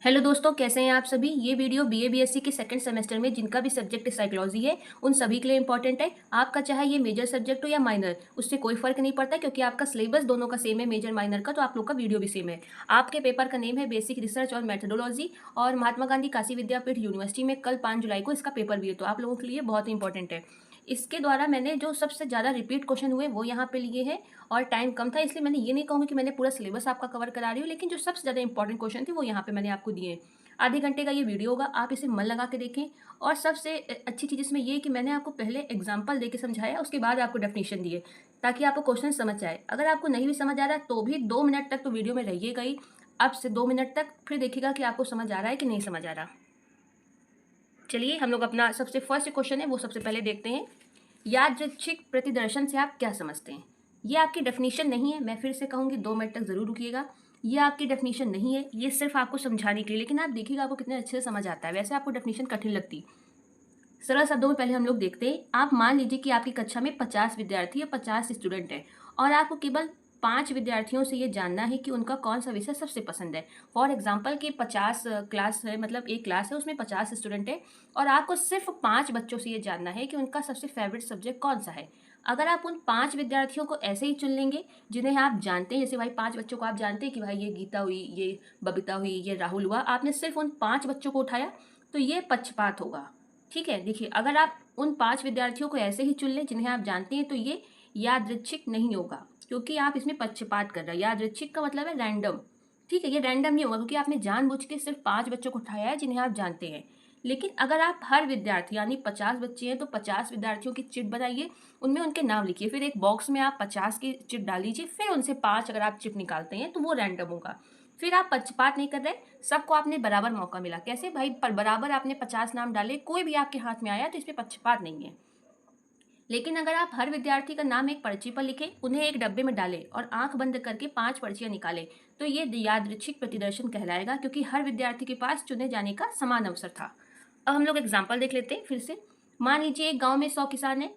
Hello दोस्तों, कैसे हैं आप सभी। ये वीडियो बीए बीएससी के सेकंड सेमेस्टर में जिनका भी सब्जेक्ट साइकोलॉजी है उन सभी के लिए इंपॉर्टेंट है। आपका चाहे ये मेजर सब्जेक्ट हो या माइनर, उससे कोई फर्क नहीं पड़ता क्योंकि आपका सिलेबस दोनों का सेम है, मेजर माइनर का। तो आप लोग का वीडियो भी सेम है। आपके पेपर का नेम है बेसिक रिसर्च और मेथडोलॉजी, और महात्मा गांधी काशी विद्यापीठ यूनिवर्सिटी में कल 5 जुलाई को इसका पेपर भी है। तो आप लोगों के लिए बहुत ही इंपॉर्टेंट है। इसके द्वारा मैंने जो सबसे ज़्यादा रिपीट क्वेश्चन हुए वो यहाँ पे लिए हैं, और टाइम कम था इसलिए मैंने ये नहीं कहूँगी कि मैंने पूरा सिलेबस आपका कवर करा रही हूँ, लेकिन जो सबसे ज़्यादा इंपॉर्टेंट क्वेश्चन थे वो यहाँ पे मैंने आपको दिए हैं। आधे घंटे का ये वीडियो होगा, आप इसे मन लगा के देखें। और सबसे अच्छी चीज़ इसमें ये है कि मैंने आपको पहले एग्जाम्पल दे के समझाया, उसके बाद आपको डेफिनेशन दिए ताकि आपको क्वेश्चन समझ आए। अगर आपको नहीं भी समझ आ रहा तो भी 2 मिनट तक तो वीडियो में रहिएगा ही, अब से 2 मिनट तक, फिर देखिएगा कि आपको समझ आ रहा है कि नहीं समझ आ रहा। चलिए हम लोग अपना सबसे फर्स्ट क्वेश्चन है वो सबसे पहले देखते हैं। यादृच्छिक प्रतिदर्शन से आप क्या समझते हैं। ये आपकी डेफिनेशन नहीं है, मैं फिर से कहूँगी 2 मिनट तक ज़रूर रुकिएगा। ये आपकी डेफिनेशन नहीं है, ये सिर्फ आपको समझाने के लिए, लेकिन आप देखिएगा आपको कितने अच्छे से समझ आता है। वैसे आपको डेफिनेशन कठिन लगती। सरल शब्दों में पहले हम लोग देखते हैं। आप मान लीजिए कि आपकी कक्षा में 50 विद्यार्थी या 50 स्टूडेंट हैं, और आपको केवल 5 विद्यार्थियों से ये जानना है कि उनका कौन सा विषय सबसे पसंद है। फॉर एग्जाम्पल कि 50 क्लास है, मतलब एक क्लास है उसमें 50 स्टूडेंट है, और आपको सिर्फ 5 बच्चों से ये जानना है कि उनका सबसे फेवरेट सब्जेक्ट कौन सा है। अगर आप उन 5 विद्यार्थियों को ऐसे ही चुन लेंगे जिन्हें आप जानते हैं, जैसे भाई 5 बच्चों को आप जानते हैं कि भाई ये गीता हुई, ये बबीता हुई, ये राहुल हुआ, आपने सिर्फ उन 5 बच्चों को उठाया, तो ये पक्षपात होगा। ठीक है, देखिए अगर आप उन 5 विद्यार्थियों को ऐसे ही चुन लें जिन्हें आप जानते हैं, तो ये यादृच्छिक नहीं होगा, क्योंकि आप इसमें पक्षपात कर रहे हैं। यादृच्छिक का मतलब है रैंडम। ठीक है, ये रैंडम नहीं होगा क्योंकि आपने जानबूझ के सिर्फ 5 बच्चों को उठाया है जिन्हें आप जानते हैं। लेकिन अगर आप हर विद्यार्थी, यानी 50 बच्चे हैं तो 50 विद्यार्थियों की चिट बनाइए, उनमें उनके नाम लिखिए, फिर एक बॉक्स में आप 50 की चिट डाल लीजिए, फिर उनसे 5 अगर आप चिट निकालते हैं तो वो रैंडम होगा। फिर आप पक्षपात नहीं कर रहे, सबको आपने बराबर मौका मिला। कैसे भाई, पर बराबर आपने 50 नाम डाले, कोई भी आपके हाथ में आया तो इसमें पक्षपात नहीं है। लेकिन अगर आप हर विद्यार्थी का नाम एक पर्ची पर लिखें, उन्हें एक डब्बे में डालें और आंख बंद करके 5 पर्चियां निकालें, तो ये यादृच्छिक प्रतिदर्शन कहलाएगा, क्योंकि हर विद्यार्थी के पास चुने जाने का समान अवसर था। अब हम लोग एग्जाम्पल देख लेते हैं फिर से। मान लीजिए एक गांव में 100 किसान हैं।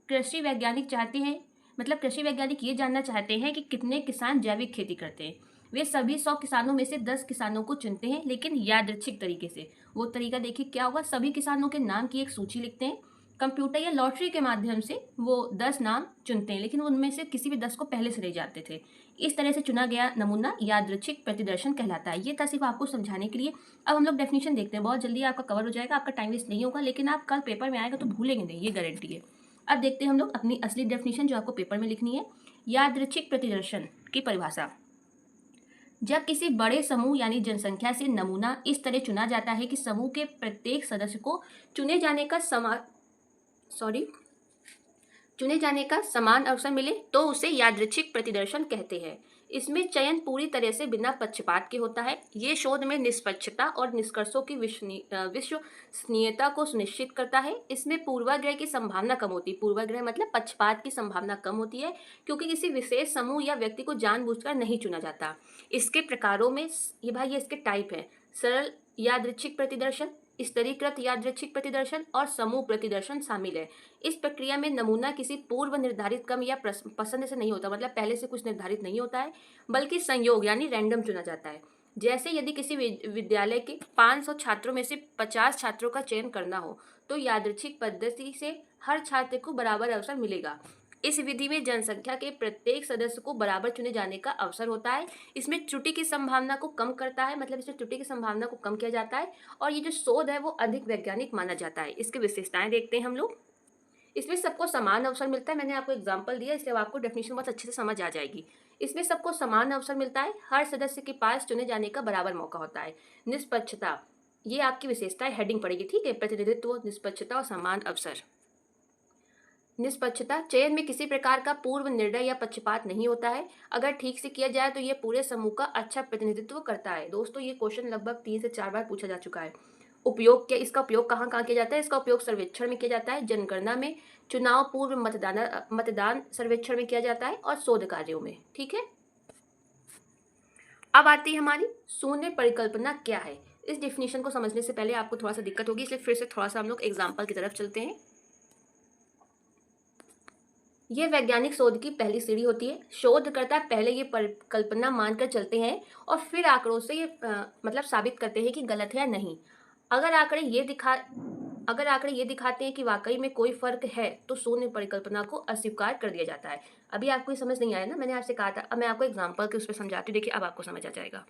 कृषि वैज्ञानिक चाहते हैं, मतलब कृषि वैज्ञानिक ये जानना चाहते हैं कि कितने किसान जैविक खेती करते हैं। वे सभी 100 किसानों में से 10 किसानों को चुनते हैं, लेकिन यादृच्छिक तरीके से। वो तरीका देखिए क्या होगा। सभी किसानों के नाम की एक सूची लिखते हैं, कंप्यूटर या लॉटरी के माध्यम से वो 10 नाम चुनते हैं, लेकिन उनमें से किसी भी 10 को पहले से रह जाते थे। इस तरह से चुना गया नमूना यादृच्छिक प्रतिदर्शन कहलाता है। ये था सिर्फ आपको समझाने के लिए। अब हम लोग डेफिनेशन देखते हैं, बहुत जल्दी आपका कवर हो जाएगा, आपका टाइम वेस्ट नहीं होगा, लेकिन आप कल पेपर में आएगा तो भूलेंगे नहीं, ये गारंटी है। अब देखते हैं हम लोग अपनी असली डेफिनेशन जो आपको पेपर में लिखनी है। यादृच्छिक प्रतिदर्शन की परिभाषा। जब किसी बड़े समूह यानी जनसंख्या से नमूना इस तरह चुना जाता है कि समूह के प्रत्येक सदस्य को चुने जाने का चुने जाने का समान अवसर मिले, तो उसे यादृच्छिक प्रतिदर्शन कहते हैं। इसमें चयन पूरी तरह से बिना पक्षपात के होता है। ये शोध में निष्पक्षता और निष्कर्षों की विश्वसनीयता को सुनिश्चित करता है। इसमें पूर्वाग्रह की संभावना कम होती है। पूर्वाग्रह मतलब पक्षपात की संभावना कम होती है, क्योंकि किसी विशेष समूह या व्यक्ति को जानबूझकर नहीं चुना जाता। इसके प्रकारों में ये इसके टाइप है: सरल यादृच्छिक प्रतिदर्शन, स्तरीकृत यादृच्छिक प्रतिदर्शन और समूह प्रतिदर्शन शामिल है। इस प्रक्रिया में नमूना किसी पूर्व निर्धारित क्रम या पसंद से नहीं होता, मतलब पहले से कुछ निर्धारित नहीं होता है, बल्कि संयोग यानी रैंडम चुना जाता है। जैसे यदि किसी विद्यालय के 500 छात्रों में से 50 छात्रों का चयन करना हो, तो यादृच्छिक पद्धति से हर छात्र को बराबर अवसर मिलेगा। इस विधि में जनसंख्या के प्रत्येक सदस्य को बराबर चुने जाने का अवसर होता है। इसमें त्रुटि की संभावना को कम करता है, मतलब इसमें त्रुटि की संभावना को कम किया जाता है, और ये जो शोध है वो अधिक वैज्ञानिक माना जाता है। इसकी विशेषताएं देखते हैं हम लोग। इसमें सबको समान अवसर मिलता है। मैंने आपको एग्जाम्पल दिया, इसलिए आपको डेफिनेशन बहुत अच्छे से समझ आ जाएगी। इसमें सबको समान अवसर मिलता है। हर सदस्य के पास चुने जाने का बराबर मौका होता है। निष्पक्षता, ये आपकी विशेषता है, हेडिंग पड़ेगी, ठीक है। प्रतिनिधित्व, निष्पक्षता और समान अवसर। निष्पक्षता, चयन में किसी प्रकार का पूर्व निर्णय या पक्षपात नहीं होता है। अगर ठीक से किया जाए तो यह पूरे समूह का अच्छा प्रतिनिधित्व करता है। दोस्तों, ये क्वेश्चन लगभग 3 से 4 बार पूछा जा चुका है। उपयोग क्या, इसका उपयोग कहाँ कहाँ किया जाता है? इसका उपयोग सर्वेक्षण में किया जाता है, जनगणना में, चुनाव पूर्व मतदान सर्वेक्षण में किया जाता है, और शोध कार्यों में। ठीक है, अब आती है हमारी शून्य परिकल्पना क्या है। इस डेफिनेशन को समझने से पहले आपको थोड़ा सा दिक्कत होगी, इसलिए फिर से थोड़ा सा हम लोग एग्जाम्पल की तरफ चलते हैं। ये वैज्ञानिक शोध की पहली सीढ़ी होती है। शोधकर्ता पहले ये परिकल्पना मानकर चलते हैं और फिर आंकड़ों से ये मतलब साबित करते हैं कि गलत है या नहीं। अगर आंकड़े ये दिखा अगर आंकड़े ये दिखाते हैं कि वाकई में कोई फर्क है, तो शून्य परिकल्पना को अस्वीकार कर दिया जाता है। अभी आपको ये समझ नहीं आया ना, मैंने आपसे कहा था। अब मैं आपको एग्जाम्पल के उस पर समझाती हूँ, देखिए अब आपको समझ आ जाएगा।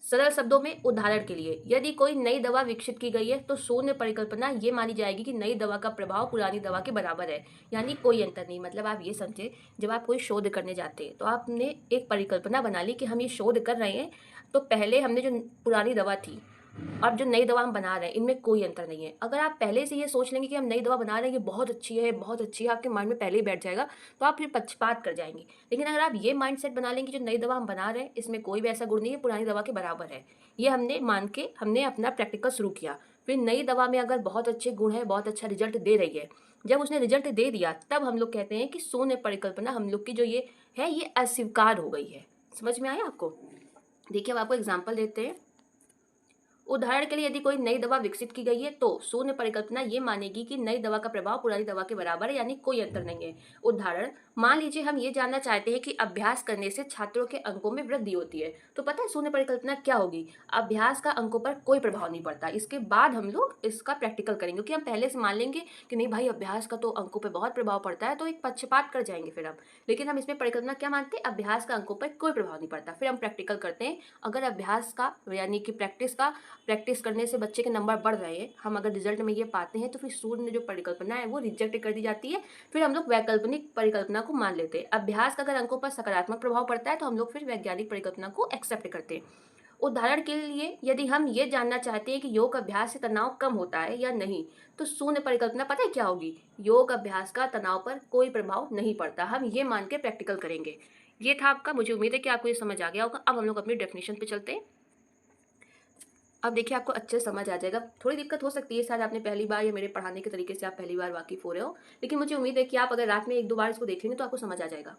सरल शब्दों में, उदाहरण के लिए, यदि कोई नई दवा विकसित की गई है तो शून्य परिकल्पना ये मानी जाएगी कि नई दवा का प्रभाव पुरानी दवा के बराबर है, यानी कोई अंतर नहीं। मतलब आप ये समझे, जब आप कोई शोध करने जाते हैं तो आपने एक परिकल्पना बना ली कि हम ये शोध कर रहे हैं, तो पहले हमने जो पुरानी दवा थी और जो नई दवा हम बना रहे हैं, इनमें कोई अंतर नहीं है। अगर आप पहले से ये सोच लेंगे कि हम नई दवा बना रहे हैं, ये बहुत अच्छी है, बहुत अच्छी है, आपके माइंड में पहले ही बैठ जाएगा, तो आप फिर पक्षपात कर जाएंगे। लेकिन अगर आप ये माइंडसेट बना लेंगे कि जो नई दवा हम बना रहे हैं, इसमें कोई भी ऐसा गुण नहीं है, पुरानी दवा के बराबर है, ये हमने मान के हमने अपना प्रैक्टिकल शुरू किया। फिर नई दवा में अगर बहुत अच्छे गुण है, बहुत अच्छा रिजल्ट दे रही है, जब उसने रिजल्ट दे दिया, तब हम लोग कहते हैं कि शून्य परिकल्पना हम लोग की जो ये है, ये अस्वीकार हो गई है। समझ में आया आपको? देखिए अब आपको एग्जाम्पल देते हैं। उदाहरण के लिए, यदि कोई नई दवा विकसित की गई है तो शून्य परिकल्पना ये मानेगी कि नई दवा का प्रभाव पुरानी दवा के बराबर है, यानी कोई अंतर नहीं है। उदाहरण, मान लीजिए हम ये जानना चाहते हैं कि अभ्यास करने से छात्रों के अंकों में वृद्धि होती है, तो पता है शून्य परिकल्पना क्या होगी? अभ्यास का अंकों पर कोई प्रभाव नहीं पड़ता। इसके बाद हम लोग इसका प्रैक्टिकल करेंगे, क्योंकि हम पहले से मान लेंगे कि नहीं भाई, अभ्यास का तो अंकों पर बहुत प्रभाव पड़ता है, तो एक पक्षपात कर जाएंगे फिर हम। लेकिन हम इसमें परिकल्पना क्या मानते हैं? अभ्यास का अंकों पर कोई प्रभाव नहीं पड़ता। फिर हम प्रैक्टिकल करते हैं। अगर अभ्यास का यानी कि प्रैक्टिस करने से बच्चे के नंबर बढ़ रहे हैं, हम अगर रिजल्ट में ये पाते हैं, तो फिर शून्य जो परिकल्पना है वो रिजेक्ट कर दी जाती है। फिर हम लोग वैकल्पिक परिकल्पना को मान लेते हैं। अभ्यास का अगर अंकों पर सकारात्मक प्रभाव पड़ता है, तो हम लोग फिर वैज्ञानिक परिकल्पना को एक्सेप्ट करते हैं। उदाहरण के लिए, यदि हम ये जानना चाहते हैं कि योग अभ्यास से तनाव कम होता है या नहीं, तो शून्य परिकल्पना पता है क्या होगी? योग अभ्यास का तनाव पर कोई प्रभाव नहीं पड़ता। हम ये मान के प्रैक्टिकल करेंगे। ये था आपका। मुझे उम्मीद है कि आपको ये समझ आ गया होगा। अब हम लोग अपनी डेफिनेशन पे चलते हैं। अब देखिए आपको अच्छे समझ आ जाएगा। थोड़ी दिक्कत हो सकती है, शायद आपने पहली बार या मेरे पढ़ाने के तरीके से आप पहली बार वाकिफ हो रहे हो, लेकिन मुझे उम्मीद है कि आप अगर रात में एक दो बार इसको देखेंगे तो आपको समझ आ जाएगा।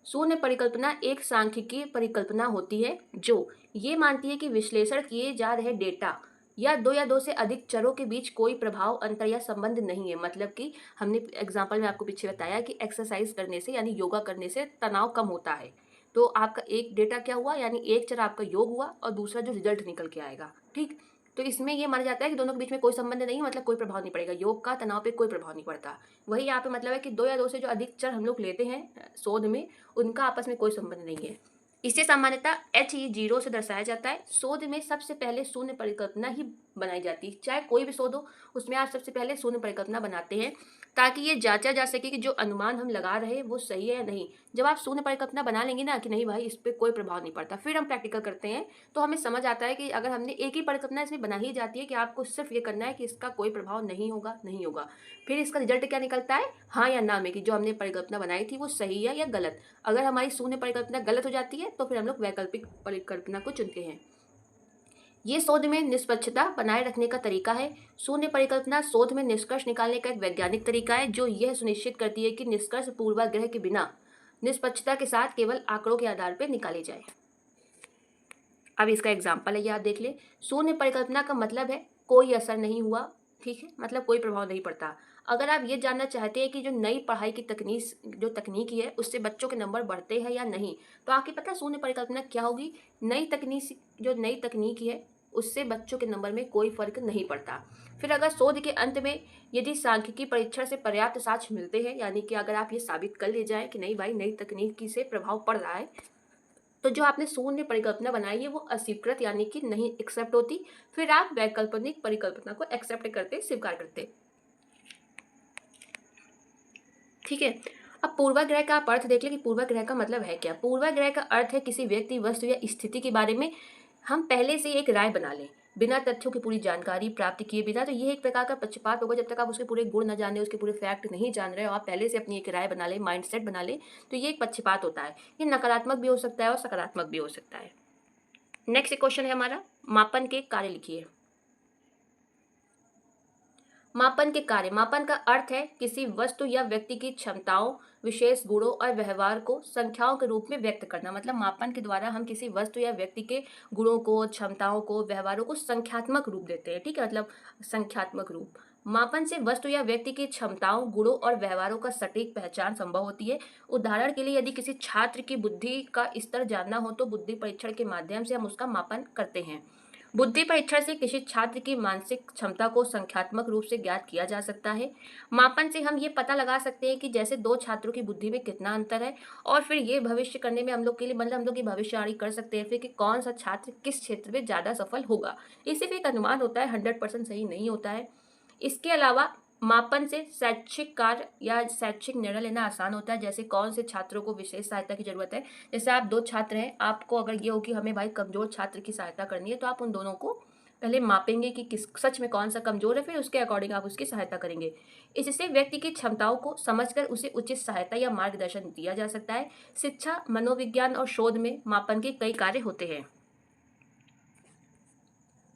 शून्य परिकल्पना एक सांख्यिकीय परिकल्पना होती है जो ये मानती है कि विश्लेषण किए जा रहे डेटा या दो से अधिक चरों के बीच कोई प्रभाव, अंतर या संबंध नहीं है। मतलब कि हमने एग्जाम्पल में आपको पीछे बताया कि एक्सरसाइज करने से यानी योगा करने से तनाव कम होता है। तो आपका एक डेटा क्या हुआ, यानी एक चर आपका योग हुआ और दूसरा जो रिजल्ट निकल के आएगा। ठीक, तो इसमें ये माना जाता है कि दोनों के बीच में कोई संबंध नहीं है, मतलब कोई प्रभाव नहीं पड़ेगा। योग का तनाव पे कोई प्रभाव नहीं पड़ता। वही यहाँ पे मतलब है कि दो से जो अधिक चर हम लोग लेते हैं शोध में, उनका आपस में कोई संबंध नहीं है। इसे सामान्यतः H0 से दर्शाया जाता है। शोध में सबसे पहले शून्य परिकल्पना ही बनाई जाती है। चाहे कोई भी शोध हो, उसमें आप सबसे पहले शून्य परिकल्पना बनाते हैं, ताकि ये जांचा जा सके कि जो अनुमान हम लगा रहे हैं वो सही है या नहीं। जब आप शून्य परिकल्पना बना लेंगे ना कि नहीं भाई इस पर कोई प्रभाव नहीं पड़ता, फिर हम प्रैक्टिकल करते हैं, तो हमें समझ आता है कि अगर हमने एक ही परिकल्पना इसमें बना ही जाती है कि आपको सिर्फ ये करना है कि इसका कोई प्रभाव नहीं होगा, नहीं होगा, फिर इसका रिजल्ट क्या निकलता है, हाँ या ना में, कि जो हमने परिकल्पना बनाई थी वो सही है या गलत। अगर हमारी शून्य परिकल्पना गलत हो जाती है, तो फिर हम लोग वैकल्पिक परिकल्पना को चुनते हैं। ये शोध में निष्पक्षता बनाए रखने का तरीका है। शून्य परिकल्पना शोध में निष्कर्ष निकालने का एक वैज्ञानिक तरीका है, जो यह सुनिश्चित करती है कि निष्कर्ष पूर्वाग्रह के बिना निष्पक्षता के साथ केवल आंकड़ों के आधार पर निकाले जाए। अब इसका एग्जाम्पल है, ये आप देख ले। शून्य परिकल्पना का मतलब है कोई असर नहीं हुआ, ठीक है, मतलब कोई प्रभाव नहीं पड़ता। अगर आप ये जानना चाहते हैं कि जो नई पढ़ाई की तकनीकी है उससे बच्चों के नंबर बढ़ते हैं या नहीं, तो आपको पता है शून्य परिकल्पना क्या होगी? नई तकनीक है उससे बच्चों के नंबर में कोई फर्क नहीं पड़ता। फिर अगर शोध के अंत में यदि सांख्यिकी परीक्षण से पर्याप्त साक्ष्य मिलते हैं, यानी कि अगर आप ये साबित कर ले जाएं कि नहीं भाई नई तकनीकी से प्रभाव पड़ रहा है, तो जो आपने शून्य परिकल्पना बनाई है वो अस्वीकृत यानी कि नहीं एक्सेप्ट होती। फिर आप वैकल्पिक परिकल्पना को एक्सेप्ट करते, स्वीकार करते। ठीक है। अब पूर्वाग्रह का आप अर्थ देख लें कि पूर्वाग्रह का मतलब है क्या। पूर्वाग्रह का अर्थ है किसी व्यक्ति, वस्तु या स्थिति के बारे में हम पहले से एक राय बना लें बिना तथ्यों की पूरी जानकारी प्राप्त किए बिना। तो ये एक प्रकार का पक्षपात होगा। जब तक आप उसके पूरे गुण न जाने, उसके पूरे फैक्ट नहीं जान रहे हो, आप पहले से अपनी एक राय बना लें, माइंडसेट बना लें, तो ये एक पक्षपात होता है। ये नकारात्मक भी हो सकता है और सकारात्मक भी हो सकता है। नेक्स्ट क्वेश्चन है हमारा, मापन के कार्य लिखिए। मापन के कार्य। मापन का अर्थ है किसी वस्तु या व्यक्ति की क्षमताओं, विशेष गुणों और व्यवहार को संख्याओं के रूप में व्यक्त करना। मतलब मापन के द्वारा हम किसी वस्तु या व्यक्ति के गुणों को, क्षमताओं को, व्यवहारों को संख्यात्मक रूप देते हैं। ठीक है, मतलब संख्यात्मक रूप। मापन से वस्तु या व्यक्ति की क्षमताओं, गुणों और व्यवहारों का सटीक पहचान संभव होती है। उदाहरण के लिए यदि किसी छात्र की बुद्धि का स्तर जानना हो तो बुद्धि परीक्षण के माध्यम से हम उसका मापन करते हैं। बुद्धि परीक्षण से किसी छात्र की मानसिक क्षमता को संख्यात्मक रूप से ज्ञात किया जा सकता है। मापन से हम ये पता लगा सकते हैं कि जैसे दो छात्रों की बुद्धि में कितना अंतर है, और फिर ये भविष्य करने में हम लोग के लिए मतलब हम लोग की भविष्यवाणी कर सकते हैं फिर कि कौन सा छात्र किस क्षेत्र में ज़्यादा सफल होगा। ये सिर्फ एक अनुमान होता है, 100% सही नहीं होता है। इसके अलावा मापन से शैक्षिक कार्य या शैक्षिक निर्णय लेना आसान होता है, जैसे कौन से छात्रों को विशेष सहायता की जरूरत है। जैसे आप दो छात्र हैं, आपको अगर ये हो कि हमें भाई कमजोर छात्र की सहायता करनी है, तो आप उन दोनों को पहले मापेंगे कि किस सच में कौन सा कमजोर है, फिर उसके अकॉर्डिंग आप उसकी सहायता करेंगे। इससे व्यक्ति की क्षमताओं को समझकर उसे उचित सहायता या मार्गदर्शन दिया जा सकता है। शिक्षा, मनोविज्ञान और शोध में मापन के कई कार्य होते हैं।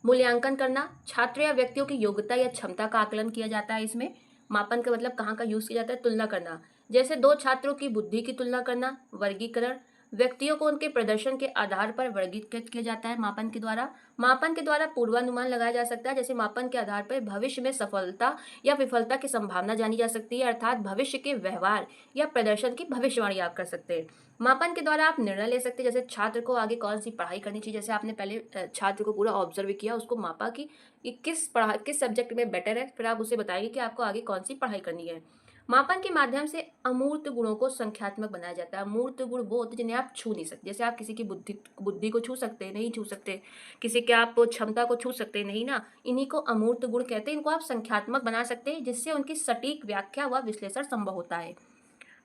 मूल्यांकन करना, छात्र या व्यक्तियों की योग्यता या क्षमता का आकलन किया जाता है। इसमें मापन का मतलब कहाँ का यूज किया जाता है, तुलना करना, जैसे दो छात्रों की बुद्धि की तुलना करना। वर्गीकरण, व्यक्तियों को उनके प्रदर्शन के आधार पर वर्गीकृत किया जाता है मापन के द्वारा। मापन के द्वारा पूर्वानुमान लगाया जा सकता है, जैसे मापन के आधार पर भविष्य में सफलता या विफलता की संभावना जानी जा सकती है, अर्थात भविष्य के व्यवहार या प्रदर्शन की भविष्यवाणी आप कर सकते हैं। मापन के द्वारा आप निर्णय ले सकते हैं, जैसे छात्र को आगे कौन सी पढ़ाई करनी चाहिए। जैसे आपने पहले छात्र को पूरा ऑब्जर्व किया, उसको मापा कि किस सब्जेक्ट में बेटर है, फिर आप उसे बताइए कि आपको आगे कौन सी पढ़ाई करनी है। मापन के माध्यम से अमूर्त गुणों को संख्यात्मक बनाया जाता है। अमूर्त गुण वो होते हैं जिन्हें आप छू नहीं सकते, जैसे आप किसी की बुद्धि को छू सकते हैं, नहीं छू सकते। किसी के आप क्षमता को छू सकते हैं, नहीं ना। इन्हीं को अमूर्त गुण कहते हैं। इनको आप संख्यात्मक बना सकते हैं, जिससे उनकी सटीक व्याख्या व विश्लेषण संभव होता है।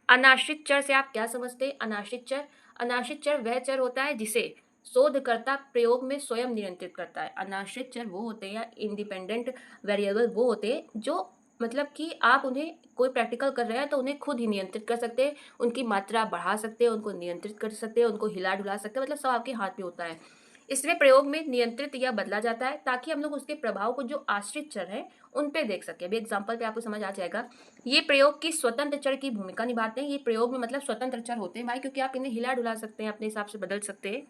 अनाश्रित चर से आप क्या समझते हैं? अनाश्रित चर वह चर होता है जिसे शोधकर्ता प्रयोग में स्वयं नियंत्रित करता है। अनाश्रित चर वो होते हैं या इंडिपेंडेंट वेरिएबल वो होते हैं जो मतलब कि आप उन्हें कोई प्रैक्टिकल कर रहे हैं तो उन्हें खुद ही नियंत्रित कर सकते हैं। उनकी मात्रा बढ़ा सकते हैं, उनको नियंत्रित कर सकते हैं, उनको हिला डुला सकते हैं, मतलब सब आपके हाथ में होता है। इसमें प्रयोग में नियंत्रित या बदला जाता है ताकि हम लोग उसके प्रभाव को जो आश्रित चर है उन पे देख सके। अभी एग्जाम्पल पे आपको समझ आ जाएगा। ये प्रयोग की स्वतंत्र चर की भूमिका निभाते हैं। ये प्रयोग में मतलब स्वतंत्र चर होते हैं भाई, क्योंकि आप इन्हें हिला डुला सकते हैं, अपने हिसाब से बदल सकते हैं।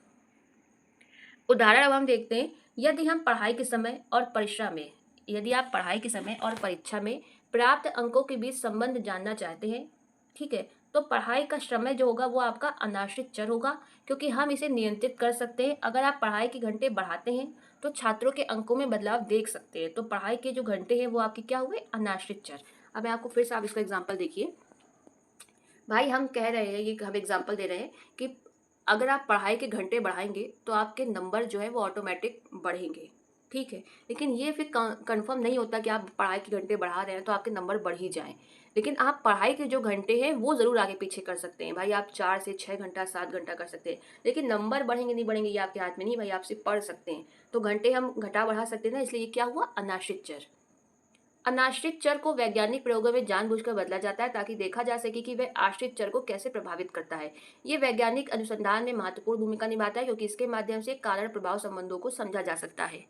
उदाहरण अब हम देखते हैं। यदि हम पढ़ाई के समय और परीक्षा में यदि आप पढ़ाई के समय और परीक्षा में प्राप्त अंकों के बीच संबंध जानना चाहते हैं, ठीक है, तो पढ़ाई का समय जो होगा वो आपका अनाश्रित चर होगा, क्योंकि हम इसे नियंत्रित कर सकते हैं। अगर आप पढ़ाई के घंटे बढ़ाते हैं तो छात्रों के अंकों में बदलाव देख सकते हैं। तो पढ़ाई के जो घंटे हैं वो आपके क्या हुए? अनाश्रित चर। अब मैं आपको फिर से आप इसका एग्जाम्पल देखिए। भाई हम कह रहे हैं, ये हम एग्जाम्पल दे रहे हैं कि अगर आप पढ़ाई के घंटे बढ़ाएंगे तो आपके नंबर जो है वो ऑटोमेटिक बढ़ेंगे, ठीक है। लेकिन ये फिर कंफर्म नहीं होता कि आप पढ़ाई के घंटे बढ़ा रहे हैं तो आपके नंबर बढ़ ही जाएं। लेकिन आप पढ़ाई के जो घंटे हैं वो ज़रूर आगे पीछे कर सकते हैं भाई। आप 4 से 6 घंटा 7 घंटा कर सकते हैं, लेकिन नंबर बढ़ेंगे नहीं बढ़ेंगे ये आपके हाथ में नहीं भाई। आप सिर्फ पढ़ सकते हैं, तो घंटे हम घटा बढ़ा सकते हैं ना, इसलिए ये क्या हुआ? अनाश्रित चर। अनाश्रित चर को वैज्ञानिक प्रयोगों में जानबूझकर बदला जाता है ताकि देखा जा सके कि वह आश्रित चर को कैसे प्रभावित करता है। ये वैज्ञानिक अनुसंधान में महत्वपूर्ण भूमिका निभाता है, क्योंकि इसके माध्यम से कारण प्रभाव संबंधों को समझा जा सकता है।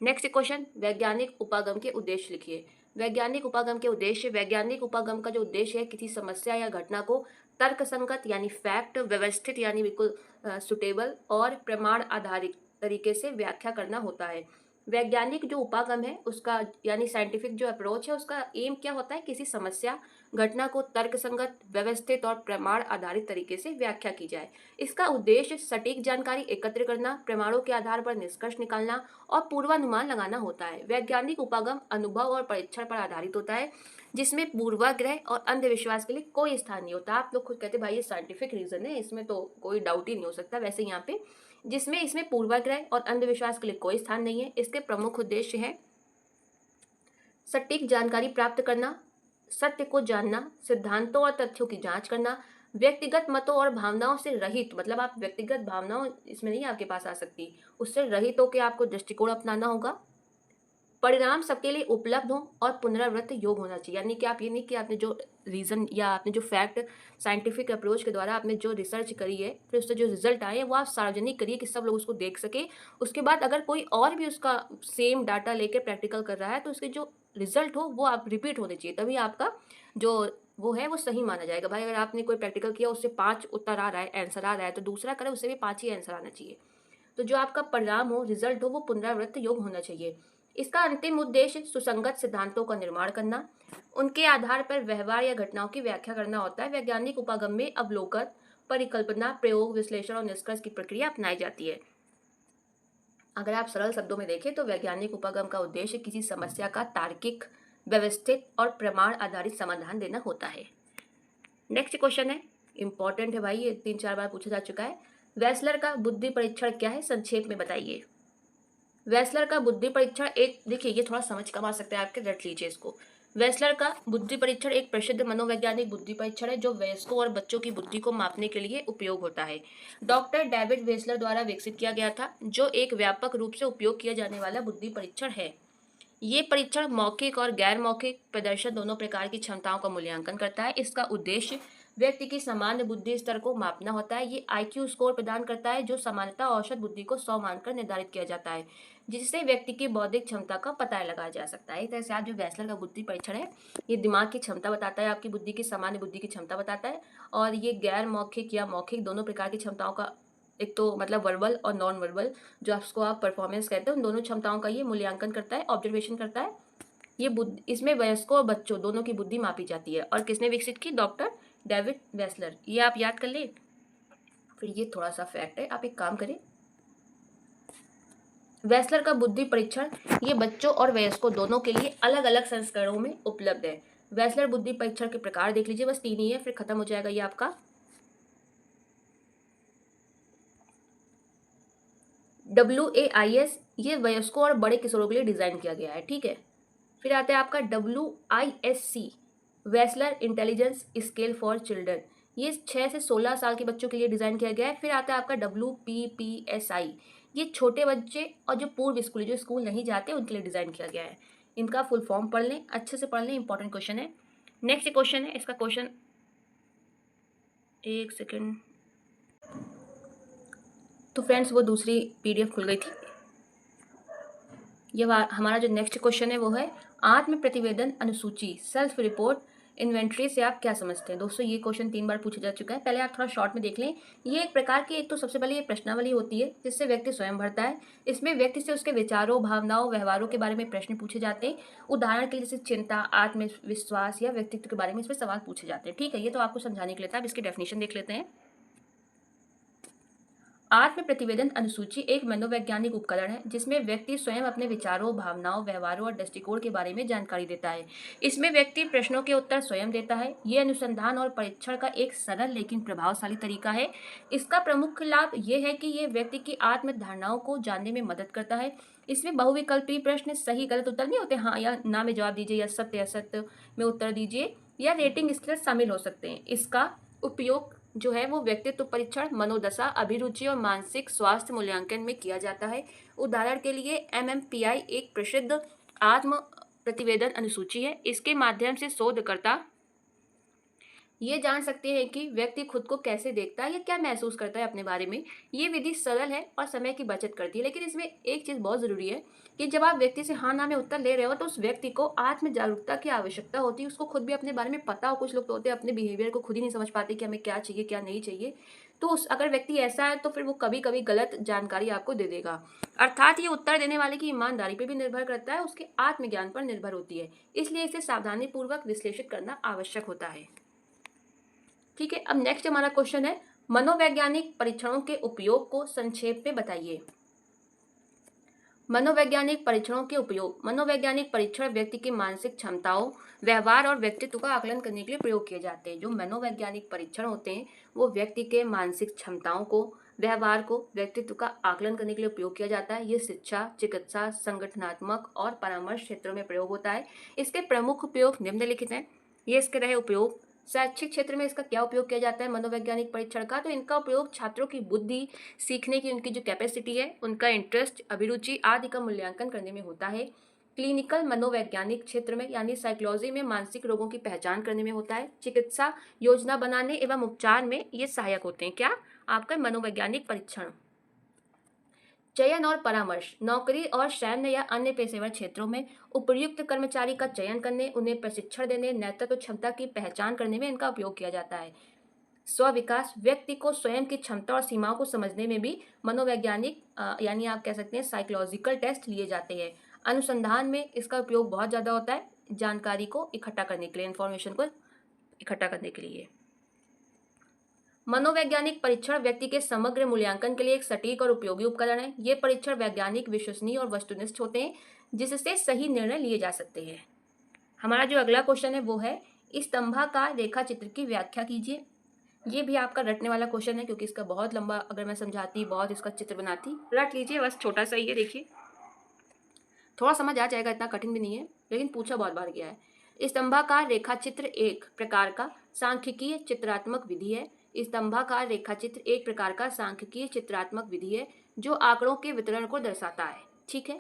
नेक्स्ट क्वेश्चन, वैज्ञानिक उपागम के उद्देश्य लिखिए। वैज्ञानिक उपागम के उद्देश्य। वैज्ञानिक उपागम का जो उद्देश्य है किसी समस्या या घटना को तर्कसंगत यानी फैक्ट, व्यवस्थित यानी बिल्कुल सुटेबल और प्रमाण आधारित तरीके से व्याख्या करना होता है। वैज्ञानिक जो उपागम है उसका यानी साइंटिफिक जो अप्रोच है उसका एम क्या होता है? किसी समस्या घटना को तर्कसंगत, व्यवस्थित और प्रमाण आधारित तरीके से व्याख्या की जाए। इसका उद्देश्य सटीक जानकारी एकत्र करना, प्रमाणों के आधार पर निष्कर्ष निकालना और पूर्वानुमान लगाना होता है। वैज्ञानिक उपागम अनुभव और परीक्षण पर आधारित होता है, जिसमें पूर्वाग्रह और अंधविश्वास के लिए कोई स्थान नहीं होता। आप लोग खुद कहते भाई ये साइंटिफिक रीजन है, इसमें तो कोई डाउट ही नहीं हो सकता। वैसे यहाँ पे इसमें पूर्वाग्रह और अंधविश्वास के लिए कोई स्थान नहीं है। इसके प्रमुख उद्देश्य है सटीक जानकारी प्राप्त करना, सत्य को जानना, सिद्धांतों और तथ्यों की जांच करना, व्यक्तिगत मतों और भावनाओं से रहित, मतलब आप व्यक्तिगत भावनाओं इसमें नहीं आपके पास आ सकती, उससे रहित होकर आपको दृष्टिकोण अपनाना होगा। परिणाम सबके लिए उपलब्ध हो और पुनरावृत्त योग होना चाहिए, यानी कि आप ये नहीं कि आपने जो रीज़न या आपने जो फैक्ट साइंटिफिक अप्रोच के द्वारा आपने जो रिसर्च करी है फिर उससे जो रिजल्ट आए वो आप सार्वजनिक करिए कि सब लोग उसको देख सके। उसके बाद अगर कोई और भी उसका सेम डाटा लेकर प्रैक्टिकल कर रहा है तो उसके जो रिजल्ट हो वो आप रिपीट होने चाहिए, तभी आपका जो वो है वो सही माना जाएगा। भाई अगर आपने कोई प्रैक्टिकल किया उससे 5 उत्तर आ रहा है, आंसर आ रहा है, तो दूसरा करे उससे भी 5 ही आंसर आना चाहिए। तो जो आपका परिणाम हो, रिजल्ट हो, वो पुनरावृत्त योग होना चाहिए। इसका अंतिम उद्देश्य सुसंगत सिद्धांतों का निर्माण करना, उनके आधार पर व्यवहार या घटनाओं की व्याख्या करना होता है। वैज्ञानिक उपागम में अवलोकन, परिकल्पना, प्रयोग, विश्लेषण और निष्कर्ष की प्रक्रिया अपनाई जाती है। अगर आप सरल शब्दों में देखें तो वैज्ञानिक उपागम का उद्देश्य किसी समस्या का तार्किक, व्यवस्थित और प्रमाण आधारित समाधान देना होता है। नेक्स्ट क्वेश्चन है, इंपॉर्टेंट है भाई, ये 3-4 बार पूछा जा चुका है। वेसलर का बुद्धि परीक्षण क्या है, संक्षेप में बताइए। वेसलर का बुद्धि परीक्षण एक, देखिए ये थोड़ा समझ कम आ सकता है आपके, रट लीजिए इसको। वेसलर का बुद्धि परीक्षण एक प्रसिद्ध मनोवैज्ञानिक बुद्धि परीक्षण है जो वयस्कों और बच्चों की बुद्धि को मापने के लिए उपयोग होता है। डॉक्टर डेविड वेसलर द्वारा विकसित किया गया था, जो एक व्यापक रूप से उपयोग किया जाने वाला बुद्धि परीक्षण है। ये परीक्षण मौखिक और गैर मौखिक प्रदर्शन दोनों प्रकार की क्षमताओं का मूल्यांकन करता है। इसका उद्देश्य व्यक्ति की सामान्य बुद्धि स्तर को मापना होता है। ये आईक्यू स्कोर प्रदान करता है जो सामान्यतः औसत बुद्धि को 100 मानकर निर्धारित किया जाता है, जिससे व्यक्ति की बौद्धिक क्षमता का पता लगाया जा सकता है। इस तरह से आप जो वेसलर का बुद्धि परीक्षण है, ये दिमाग की क्षमता बताता है, आपकी बुद्धि की सामान्य बुद्धि की क्षमता बताता है। और ये गैर मौखिक या मौखिक दोनों प्रकार की क्षमताओं का, एक तो मतलब वर्बल और नॉन वर्बल, जो आपको आप परफॉर्मेंस कहते हैं, उन दोनों क्षमताओं का ये मूल्यांकन करता है, ऑब्जर्वेशन करता है। ये बुद्धि, इसमें वयस्कों और बच्चों दोनों की बुद्धि मापी जाती है। और किसने विकसित की? Doctor David Wechsler. ये आप याद कर ले। फिर ये थोड़ा सा फैक्ट है, आप एक काम करें, वेसलर का बुद्धि परीक्षण ये बच्चों और वयस्कों दोनों के लिए अलग अलग संस्करणों में उपलब्ध है। वेसलर बुद्धि परीक्षण के प्रकार देख लीजिए, बस 3 ही है, फिर खत्म हो जाएगा ये आपका। WAIS ये वयस्कों और बड़े किशोरों के लिए डिजाइन किया गया है, ठीक है। फिर आता है आपका WISC, Wechsler intelligence scale for children, ये 6 से 16 साल के बच्चों के लिए डिजाइन किया गया है। फिर आता है आपका WPPSI, ये छोटे बच्चे और जो पूर्व स्कूली, जो स्कूल नहीं जाते, उनके लिए डिजाइन किया गया है। इनका फुल फॉर्म पढ़ लें, अच्छे से पढ़ लें, इंपॉर्टेंट क्वेश्चन है। नेक्स्ट क्वेश्चन है, इसका क्वेश्चन, एक सेकेंड, तो फ्रेंड्स वो दूसरी PDF खुल गई थी। ये हमारा जो नेक्स्ट क्वेश्चन है वो है आत्म प्रतिवेदन अनुसूची, सेल्फ रिपोर्ट इन्वेंट्री से आप क्या समझते हैं। दोस्तों ये क्वेश्चन 3 बार पूछा जा चुका है, पहले आप थोड़ा शॉर्ट में देख लें। ये एक प्रकार की, एक तो सबसे पहले ये प्रश्नावली होती है जिससे व्यक्ति स्वयं भरता है। इसमें व्यक्ति से उसके विचारों, भावनाओं, व्यवहारों के बारे में प्रश्न पूछे जाते हैं। उदाहरण के लिए जैसे चिंता, आत्मविश्वास या व्यक्तित्व के बारे में इसमें सवाल पूछे जाते हैं, ठीक है। ये तो आपको समझाने के लिए था, अब इसकी डेफिनेशन देख लेते हैं। आत्म प्रतिवेदन अनुसूची एक मनोवैज्ञानिक उपकरण है जिसमें व्यक्ति स्वयं अपने विचारों, भावनाओं, व्यवहारों और दृष्टिकोण के बारे में जानकारी देता है। इसमें व्यक्ति प्रश्नों के उत्तर स्वयं देता है। ये अनुसंधान और परीक्षण का एक सरल लेकिन प्रभावशाली तरीका है। इसका प्रमुख लाभ ये है कि ये व्यक्ति की आत्म धारणाओं को जानने में मदद करता है। इसमें बहुविकल्पीय प्रश्न, सही गलत उत्तर नहीं होते, हाँ या ना में जवाब दीजिए या सत्य असत्य में उत्तर दीजिए, या रेटिंग स्केल शामिल हो सकते हैं। इसका उपयोग जो है वो व्यक्तित्व परीक्षण, मनोदशा, अभिरुचि और मानसिक स्वास्थ्य मूल्यांकन में किया जाता है। उदाहरण के लिए MMPI एक प्रसिद्ध आत्म प्रतिवेदन अनुसूची है। इसके माध्यम से शोधकर्ता ये जान सकते हैं कि व्यक्ति खुद को कैसे देखता है या क्या महसूस करता है अपने बारे में। ये विधि सरल है और समय की बचत करती है, लेकिन इसमें एक चीज़ बहुत ज़रूरी है कि जब आप व्यक्ति से हाँ ना में उत्तर ले रहे हो तो उस व्यक्ति को आत्म जागरूकता की आवश्यकता होती है, उसको खुद भी अपने बारे में पता हो। कुछ लोग तो होते हैं अपने बिहेवियर को खुद ही नहीं समझ पाते कि हमें क्या चाहिए क्या नहीं चाहिए। तो अगर व्यक्ति ऐसा है तो फिर वो कभी कभी गलत जानकारी आपको दे देगा। अर्थात ये उत्तर देने वाले की ईमानदारी पर भी निर्भर करता है, उसके आत्मज्ञान पर निर्भर होती है। इसलिए इसे सावधानीपूर्वक विश्लेषित करना आवश्यक होता है, ठीक है। अब नेक्स्ट हमारा क्वेश्चन है मनोवैज्ञानिक परीक्षणों के उपयोग को संक्षेप में बताइए। मनोवैज्ञानिक परीक्षणों के उपयोग, मनोवैज्ञानिक परीक्षण व्यक्ति की मानसिक क्षमताओं, व्यवहार और व्यक्तित्व का आकलन करने के लिए प्रयोग किए जाते हैं। जो मनोवैज्ञानिक परीक्षण होते हैं वो व्यक्ति के मानसिक क्षमताओं को, व्यवहार को, व्यक्तित्व का आकलन करने के लिए उपयोग किया जाता है। ये शिक्षा, चिकित्सा, संगठनात्मक और परामर्श क्षेत्रों में प्रयोग होता है। इसके प्रमुख उपयोग निम्नलिखित हैं। ये इसके रहे उपयोग। शैक्षिक क्षेत्र में इसका क्या उपयोग किया जाता है मनोवैज्ञानिक परीक्षण का, तो इनका उपयोग छात्रों की बुद्धि, सीखने की उनकी जो कैपेसिटी है, उनका इंटरेस्ट, अभिरुचि आदि का मूल्यांकन करने में होता है। क्लिनिकल मनोवैज्ञानिक क्षेत्र में यानी साइकोलॉजी में मानसिक रोगों की पहचान करने में होता है। चिकित्सा योजना बनाने एवं उपचार में ये सहायक होते हैं। क्या? आपका मनोवैज्ञानिक परीक्षण। चयन और परामर्श, नौकरी और सैन्य या अन्य पेशेवर क्षेत्रों में उपयुक्त कर्मचारी का चयन करने, उन्हें प्रशिक्षण देने, नेतृत्व क्षमता की पहचान करने में इनका उपयोग किया जाता है। स्व-विकास, व्यक्ति को स्वयं की क्षमता और सीमाओं को समझने में भी मनोवैज्ञानिक यानी आप कह सकते हैं साइकोलॉजिकल टेस्ट लिए जाते हैं। अनुसंधान में इसका उपयोग बहुत ज़्यादा होता है जानकारी को इकट्ठा करने के लिए, इन्फॉर्मेशन को इकट्ठा करने के लिए। मनोवैज्ञानिक परीक्षण व्यक्ति के समग्र मूल्यांकन के लिए एक सटीक और उपयोगी उपकरण है। ये परीक्षण वैज्ञानिक, विश्वसनीय और वस्तुनिष्ठ होते हैं, जिससे सही निर्णय लिए जा सकते हैं। हमारा जो अगला क्वेश्चन है वो है, स्तंभाकार रेखा चित्र की व्याख्या कीजिए। ये भी आपका रटने वाला क्वेश्चन है, क्योंकि इसका बहुत लंबा अगर मैं समझाती, बहुत इसका चित्र बनाती, रट लीजिए, बस छोटा सा ही है। देखिए थोड़ा समझ आ जाएगा, इतना कठिन भी नहीं है, लेकिन पूछा बहुत बार गया है। स्तंभाकार रेखा चित्र एक प्रकार का सांख्यिकीय चित्रात्मक विधि है। स्तंभाकार रेखा चित्र एक प्रकार का सांख्यिकीय चित्रात्मक विधि है जो आंकड़ों के वितरण को दर्शाता है। ठीक है,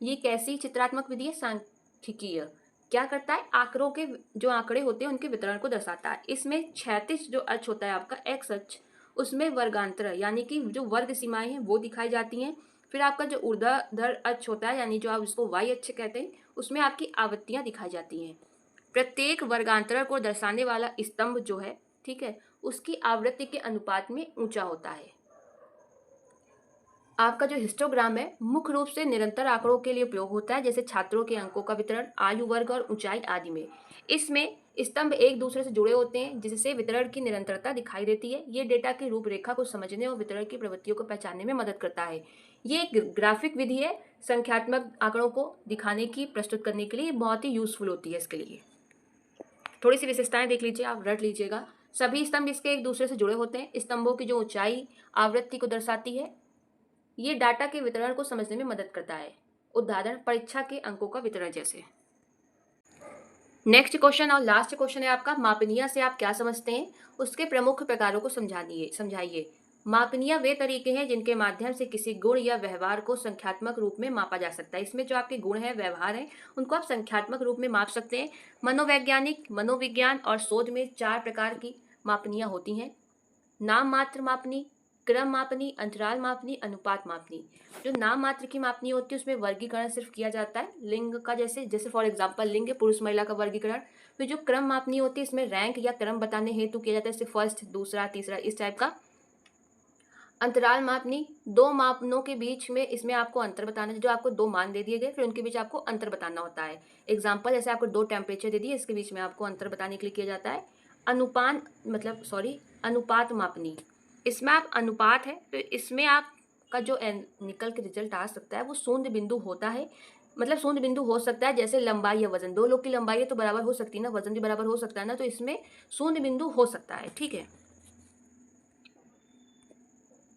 ये कैसी चित्रात्मक विधि है? सांख्यिकीय। क्या करता है? आंकड़ों के जो आंकड़े होते हैं उनके वितरण को दर्शाता है। इसमें क्षैतिज जो अक्ष होता है आपका एक्स अक्ष, उसमें वर्गांतर यानी कि जो वर्ग सीमाएं हैं वो दिखाई जाती हैं। फिर आपका जो ऊर्ध्वाधर अक्ष होता है, यानी जो आप इसको वाई अक्ष कहते हैं, उसमें आपकी आवृत्तियां दिखाई जाती हैं। प्रत्येक वर्गांतर को दर्शाने वाला स्तंभ जो है, ठीक है, उसकी आवृत्ति के अनुपात में ऊंचा होता है। आपका जो हिस्टोग्राम है मुख्य रूप से निरंतर आंकड़ों के लिए उपयोग होता है, जैसे छात्रों के अंकों का वितरण, आयु वर्ग और ऊंचाई आदि में। इसमें स्तंभ एक दूसरे से जुड़े होते हैं, जिससे वितरण की निरंतरता दिखाई देती है। ये डेटा की रूपरेखा को समझने और वितरण की प्रवृत्तियों को पहचानने में मदद करता है। ये एक ग्राफिक विधि है, संख्यात्मक आंकड़ों को दिखाने की, प्रस्तुत करने के लिए बहुत ही यूजफुल होती है। इसके लिए थोड़ी सी विशेषताएं देख लीजिए, आप रट लीजिएगा। सभी स्तंभ इसके एक दूसरे से जुड़े होते हैं। स्तंभों की जो ऊंचाई आवृत्ति को दर्शाती है। ये डाटा के वितरण को समझने में मदद करता है। उदाहरण, परीक्षा के अंकों का वितरण जैसे। नेक्स्ट क्वेश्चन और लास्ट क्वेश्चन है आपका, मापनीय से आप क्या समझते हैं? उसके प्रमुख प्रकारों को समझाइए। मापनीय वे तरीके हैं जिनके माध्यम से किसी गुण या व्यवहार को संख्यात्मक रूप में मापा जा सकता है। इसमें जो आपके गुण है, व्यवहार है, उनको आप संख्यात्मक रूप में माप सकते हैं। मनोवैज्ञानिक, मनोविज्ञान और शोध में 4 प्रकार की मापनियां होती हैं। नाम मात्र मापनी, क्रम मापनी, अंतराल मापनी, अनुपात मापनी। जो नाम मात्र की मापनी होती है उसमें वर्गीकरण सिर्फ किया जाता है लिंग का, जैसे फॉर एग्जांपल लिंग, पुरुष महिला का वर्गीकरण। फिर जो क्रम मापनी होती है इसमें रैंक या क्रम बताने हेतु किया जाता है, जैसे फर्स्ट, दूसरा, तीसरा, इस टाइप का। अंतराल मापनी, 2 मापनों के बीच में इसमें आपको अंतर बताना है। जो आपको 2 मान दे दिए गए, फिर उनके बीच आपको अंतर बताना होता है। एग्जाम्पल, जैसे आपको 2 टेम्परेचर दे दिए, इसके बीच में आपको अंतर बताने के लिए किया जाता है। अनुपात मापनी, इसमें आप अनुपात है तो इसमें आपका जो निकल के रिजल्ट आ सकता है वो शून्य बिंदु होता है। मतलब शून्य बिंदु हो सकता है, जैसे लंबाई या वजन, 2 लोग की लंबाई तो बराबर हो सकती है ना, वजन भी बराबर हो सकता है ना, तो इसमें शून्य बिंदु हो सकता है। ठीक है,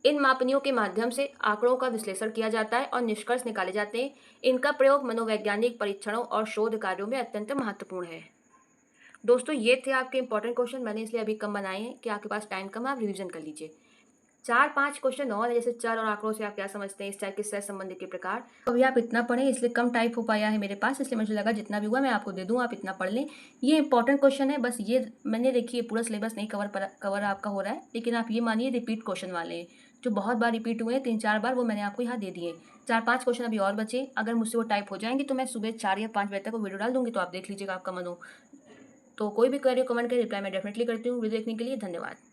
इन मापनियों के माध्यम से आंकड़ों का विश्लेषण किया जाता है और निष्कर्ष निकाले जाते हैं। इनका प्रयोग मनोवैज्ञानिक परीक्षणों और शोध कार्यों में अत्यंत महत्वपूर्ण है। दोस्तों, ये थे आपके इंपॉर्टेंट क्वेश्चन। मैंने इसलिए अभी कम बनाए हैं कि आपके पास टाइम कम है, आप रिवीजन कर लीजिए। 4-5 क्वेश्चन और है, जैसे चर और आंकड़ों से आप क्या समझते हैं, इस टाइप के सह संबंध के प्रकार। अभी आप इतना पढ़ें, इसलिए कम टाइप हो पाया है मेरे पास, इसलिए मुझे लगा जितना भी हुआ मैं आपको दे दूं, आप इतना पढ़ लें। ये इंपॉर्टेंट क्वेश्चन है, बस ये मैंने देखिए पूरा सिलेबस नहीं कवर आपका हो रहा है, लेकिन आप ये मानिए रिपीट क्वेश्चन वाले हैं, जो बहुत बार रिपीट हुए हैं, 3-4 बार, वो मैंने आपको यहाँ दे दिए। 4-5 क्वेश्चन अभी और बचे। अगर मुझसे वो टाइप हो जाएंगे तो मैं सुबह 4 या 5 बजे तक वो वीडियो डाल दूंगी, तो आप देख लीजिएगा, आपका मन हो तो। कोई भी क्वेरी कमेंट करें, रिप्लाई मैं डेफिनेटली करती हूँ। वीडियो देखने के लिए धन्यवाद।